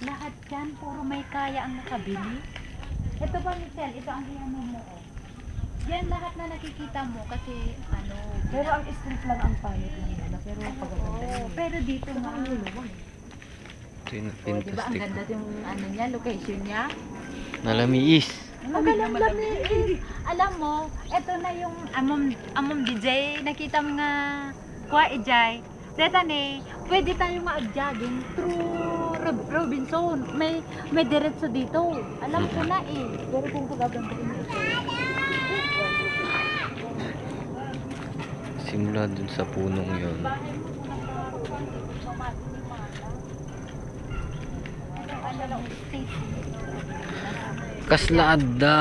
Lahat yan, puro may kaya ang nakabili. Ito ba, Michelle? Ito ang iano mo. Oh. Yan lahat na nakikita mo kasi ano. Pero ang street lang ang pangit lang nila. Pero pagaganda Oo, yun. pero dito nga. Ito yung Oh, di ba ang fantastic. ganda yung ano niya, location niya? Nalamiis. Magalang-lamig. Alam mo, ito na yung amom DJ. Nakita mo nga, kwa ijay. Deta ne, pwede tayo mag-jogging through Robinson. May diretso dito. Alam ko na eh. Pero kung pagaganda yun ito. Simula dun sa punong yon. Kasla adda.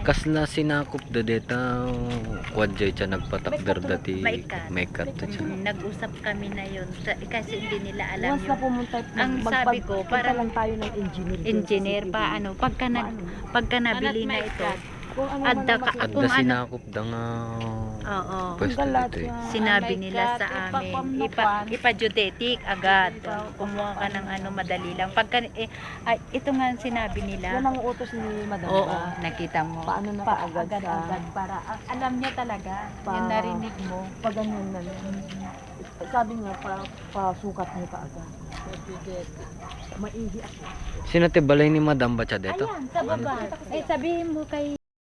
Kasla sinakop da deta. Kwadjay siya nagpatakder dati. Maikat to siya. Nag-usap kami na yun kasi hindi nila alam Once na yung pumunta, ang sabi ko, parang lang tayo ng engineer. engineer pa ano pagka nabili na ito Kung ano adda man ka ang Adda kung ano sinakop da nga. oo Pwesto galat dito eh. yan. sinabi nila sa amin ipa-geodetic agad kumuha ka ng ano madali lang pagka ito nga sinabi nila Yan ang utos ni Madam. oo Ba? nakita mo Paano na kaagad agad para alam niya talaga yung narinig mo Pag ganyan na yan. Sabi nga, pasukat niyo kaagad. Maihi ako. Sinati balay ni Madam ba siya dito? ayan sa baba sabihin mo kay